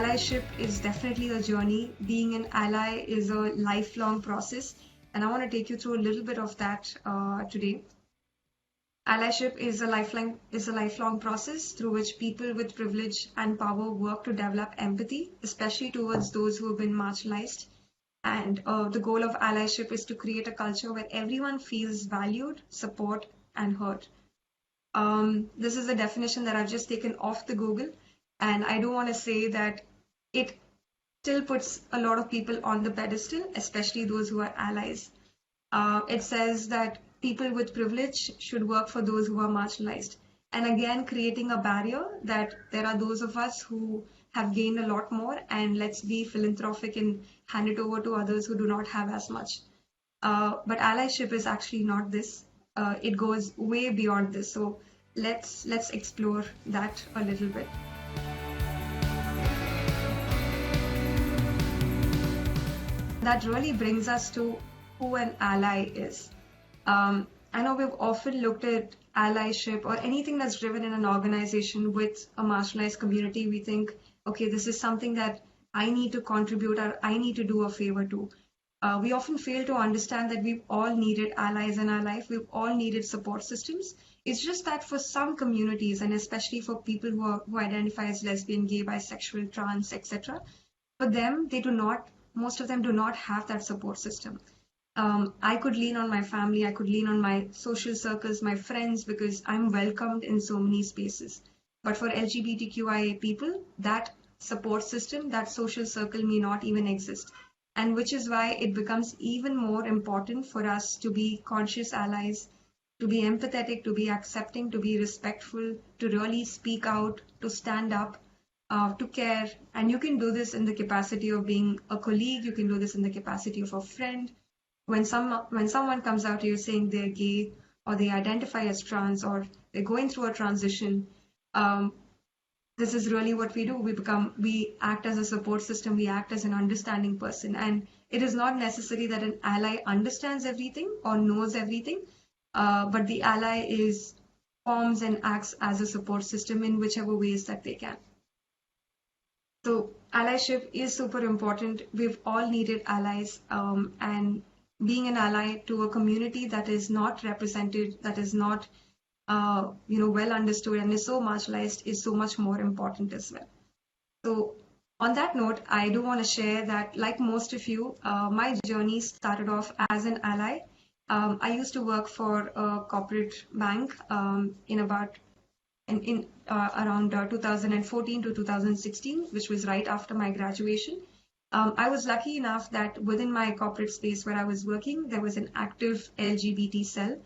allyship is definitely a journey. Being an ally is a lifelong process, and I want to take you through a little bit of that today. Allyship is a lifelong process through which people with privilege and power work to develop empathy, especially towards those who have been marginalized. And the goal of allyship is to create a culture where everyone feels valued, support, and heard. This is a definition that I've just taken off the Google, and I do want to say that it still puts a lot of people on the pedestal, especially those who are allies. It says that people with privilege should work for those who are marginalized. And again, creating a barrier that there are those of us who have gained a lot more, and let's be philanthropic and hand it over to others who do not have as much. But allyship is actually not this. It goes way beyond this. So let's explore that a little bit. That really brings us to who an ally is. I know we've often looked at allyship or anything that's driven in an organization with a marginalized community. We think, okay, this is something that I need to contribute or I need to do a favor to. We often fail to understand that we've all needed allies in our life. We've all needed support systems. It's just that for some communities, and especially for people who identify as lesbian, gay, bisexual, trans, etc., for them, most of them do not have that support system. I could lean on my family, I could lean on my social circles, my friends, because I'm welcomed in so many spaces. But for LGBTQIA people, that support system, that social circle may not even exist. And which is why it becomes even more important for us to be conscious allies, to be empathetic, to be accepting, to be respectful, to really speak out, to stand up, to care. And you can do this in the capacity of being a colleague, you can do this in the capacity of a friend. When someone comes out to you saying they're gay or they identify as trans or they're going through a transition, this is really what we do. We act as a support system, we act as an understanding person. And it is not necessary that an ally understands everything or knows everything, but the ally forms and acts as a support system in whichever ways that they can. So allyship is super important. We've all needed allies, and being an ally to a community that is not represented, that is not well understood and is so marginalized is so much more important as well. So on that note, I do want to share that, like most of you, my journey started off as an ally. I used to work for a corporate bank around 2014 to 2016, which was right after my graduation. I was lucky enough that within my corporate space where I was working, there was an active LGBT cell,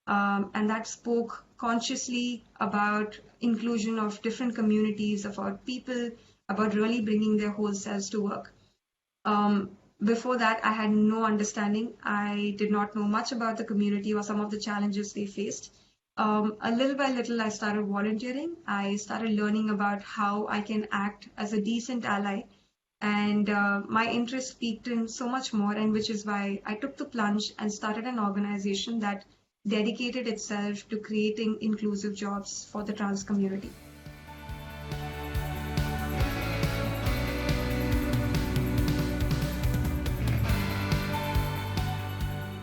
and that spoke consciously about inclusion of different communities, about people, about really bringing their whole selves to work. Before that, I had no understanding. I did not know much about the community or some of the challenges they faced. A little by little, I started volunteering. I started learning about how I can act as a decent ally. And my interest peaked in so much more, and which is why I took the plunge and started an organization that dedicated itself to creating inclusive jobs for the trans community.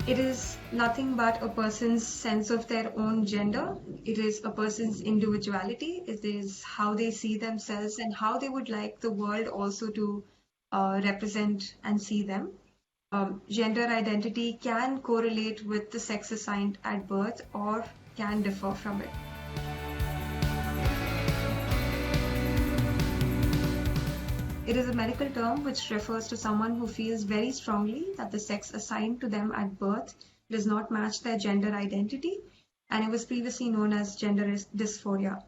It is nothing but a person's sense of their own gender. It is a person's individuality. It is how they see themselves and how they would like the world also to represent and see them. Gender identity can correlate with the sex assigned at birth or can differ from it. It is a medical term which refers to someone who feels very strongly that the sex assigned to them at birth does not match their gender identity, and it was previously known as gender dysphoria.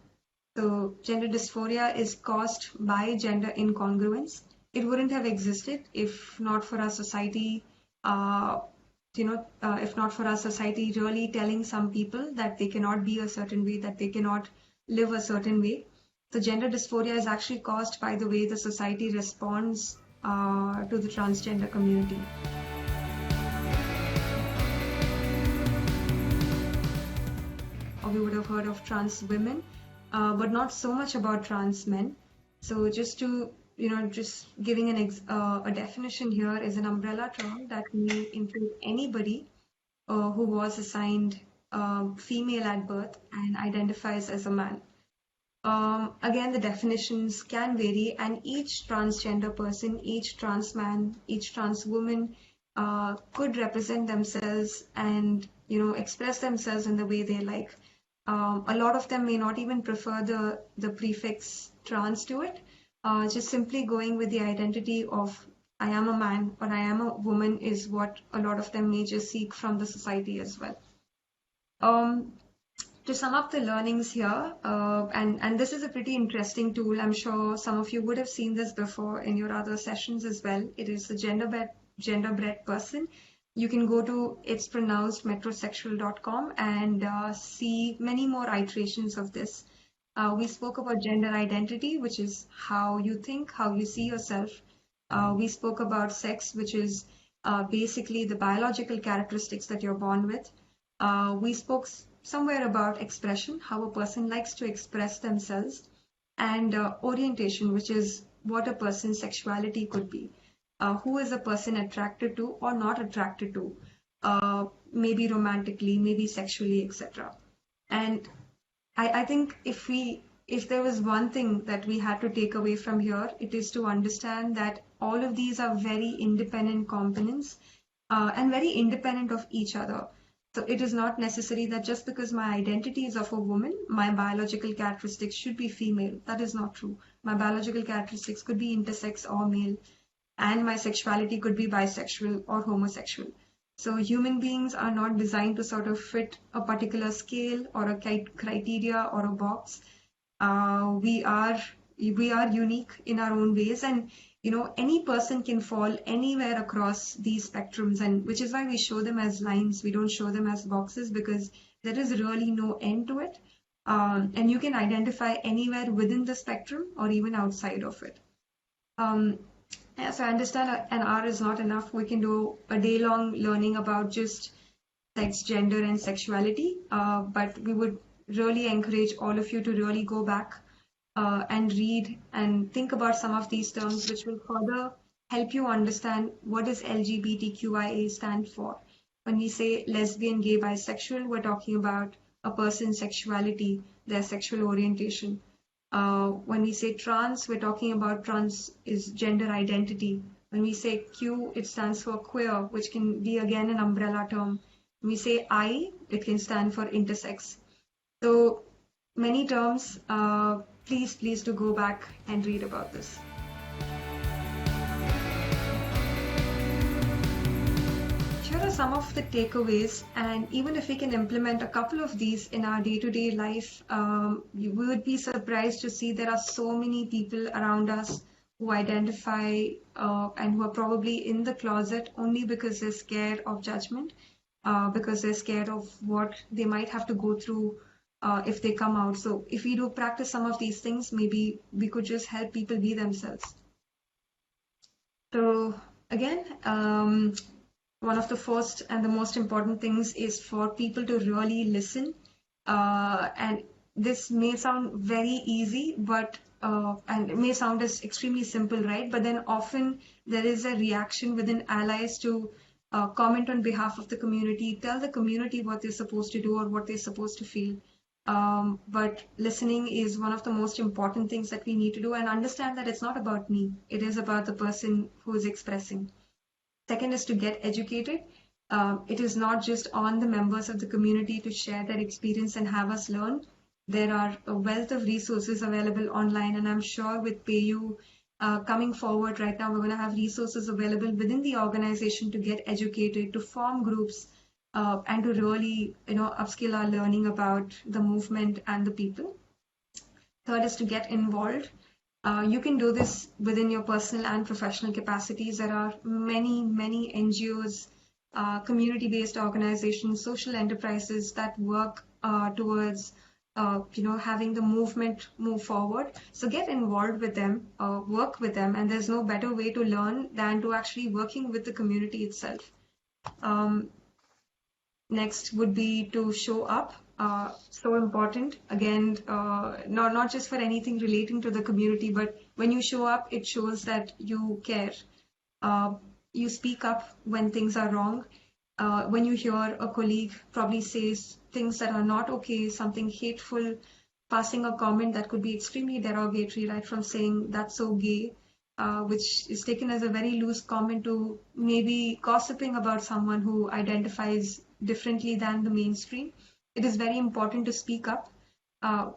So gender dysphoria is caused by gender incongruence. It wouldn't have existed if not for our society, if not for our society really telling some people that they cannot be a certain way, that they cannot live a certain way. So gender dysphoria is actually caused by the way the society responds to the transgender community. Or we would have heard of trans women, but not so much about trans men. So just to just giving a definition here is an umbrella term that may include anybody who was assigned female at birth and identifies as a man. Again, the definitions can vary, and each transgender person, each trans man, each trans woman could represent themselves and express themselves in the way they like. A lot of them may not even prefer the prefix trans to it. Just simply going with the identity of I am a man or I am a woman is what a lot of them may just seek from the society as well. To sum up the learnings here, and this is a pretty interesting tool. I'm sure some of you would have seen this before in your other sessions as well. It is the gender-bread person. You can go to it's pronounced metrosexual.com and see many more iterations of this. We spoke about gender identity, which is how you think, how you see yourself. We spoke about sex, which is basically the biological characteristics that you're born with. We spoke somewhere about expression, how a person likes to express themselves, and orientation, which is what a person's sexuality could be. Who is a person attracted to or not attracted to, maybe romantically, maybe sexually, etc. And I think if there was one thing that we had to take away from here, it is to understand that all of these are very independent components and very independent of each other. So it is not necessary that just because my identity is of a woman, my biological characteristics should be female. That is not true. My biological characteristics could be intersex or male, and my sexuality could be bisexual or homosexual. So human beings are not designed to sort of fit a particular scale or a criteria or a box. We are unique in our own ways, and any person can fall anywhere across these spectrums, and which is why we show them as lines. We don't show them as boxes because there is really no end to it. And you can identify anywhere within the spectrum or even outside of it. So I understand an hour is not enough. We can do a day-long learning about just sex, gender, and sexuality. But we would really encourage all of you to really go back and read and think about some of these terms, which will further help you understand what does LGBTQIA stand for. When we say lesbian, gay, bisexual, we're talking about a person's sexuality, their sexual orientation. When we say trans, we're talking about trans is gender identity. When we say Q, it stands for queer, which can be again an umbrella term. When we say I, it can stand for intersex. So many terms. Please do go back and read about this. Here are some of the takeaways, and even if we can implement a couple of these in our day-to-day life, we would be surprised to see there are so many people around us who identify and who are probably in the closet only because they're scared of judgment, because they're scared of what they might have to go through if they come out. So if we do practice some of these things, maybe we could just help people be themselves. So again, one of the first and the most important things is for people to really listen. And this may sound very easy, but and it may sound as extremely simple, right? But then often there is a reaction within allies to comment on behalf of the community, tell the community what they're supposed to do or what they're supposed to feel. But listening is one of the most important things that we need to do, and understand that it's not about me. It is about the person who is expressing. Second is to get educated. It is not just on the members of the community to share their experience and have us learn. There are a wealth of resources available online, and I'm sure with PayU coming forward right now, we're going to have resources available within the organization to get educated, to form groups, and to really, upskill our learning about the movement and the people. Third is to get involved. You can do this within your personal and professional capacities. There are many, many NGOs, community-based organizations, social enterprises that work towards, having the movement move forward. So get involved with them, work with them, and there's no better way to learn than to actually working with the community itself. Next would be to show up. so important. Again, not just for anything relating to the community, but when you show up, it shows that you care. Uh, you speak up when things are wrong. When you hear a colleague probably says things that are not okay, something hateful, passing a comment that could be extremely derogatory, right from saying that's so gay, which is taken as a very loose comment, to maybe gossiping about someone who identifies differently than the mainstream. It is very important to speak up.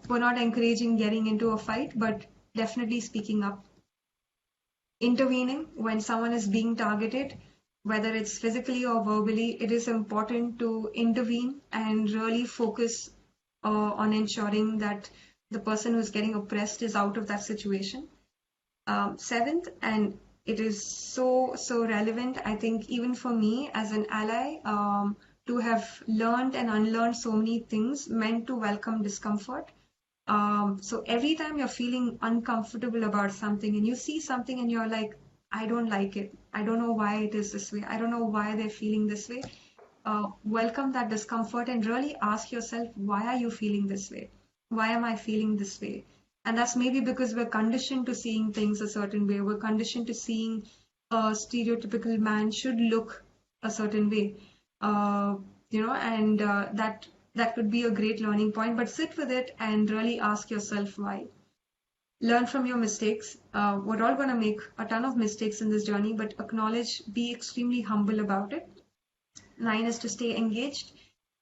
We're not encouraging getting into a fight, but definitely speaking up. Intervening when someone is being targeted, whether it's physically or verbally, it is important to intervene and really focus on ensuring that the person who's getting oppressed is out of that situation. Seventh, and it is so relevant, I think, even for me as an ally, to have learned and unlearned so many things, meant to welcome discomfort. So every time you're feeling uncomfortable about something and you see something and you're like, I don't like it. I don't know why it is this way. I don't know why they're feeling this way. Welcome that discomfort and really ask yourself, why are you feeling this way? Why am I feeling this way? And that's maybe because we're conditioned to seeing things a certain way. We're conditioned to seeing a stereotypical man should look a certain way. Uh, and that could be a great learning point, but sit with it and really ask yourself why. Learn from your mistakes. We're all going to make a ton of mistakes in this journey, but acknowledge, be extremely humble about it. 9 is to stay engaged.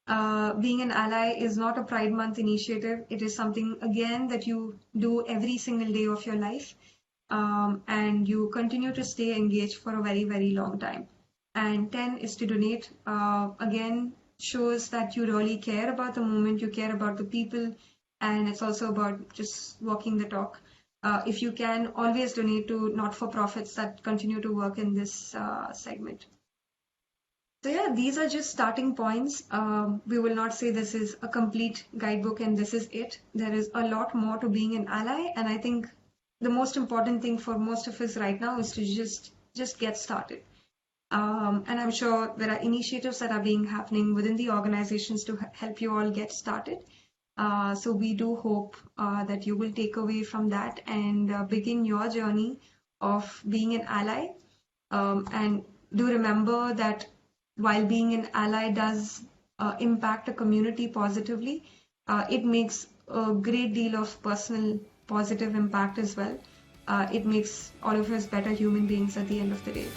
Being an ally is not a Pride Month initiative. It is something, again, that you do every single day of your life. And you continue to stay engaged for a very, very long time. And 10 is to donate. Again, shows that you really care about the movement, you care about the people, and it's also about just walking the talk. If you can, always donate to not-for-profits that continue to work in this segment. So yeah, these are just starting points. We will not say this is a complete guidebook and this is it. There is a lot more to being an ally, and I think the most important thing for most of us right now is to just get started. And I'm sure there are initiatives that are being happening within the organizations to help you all get started. So we do hope that you will take away from that and begin your journey of being an ally. And do remember that while being an ally does impact a community positively, it makes a great deal of personal positive impact as well. It makes all of us better human beings at the end of the day.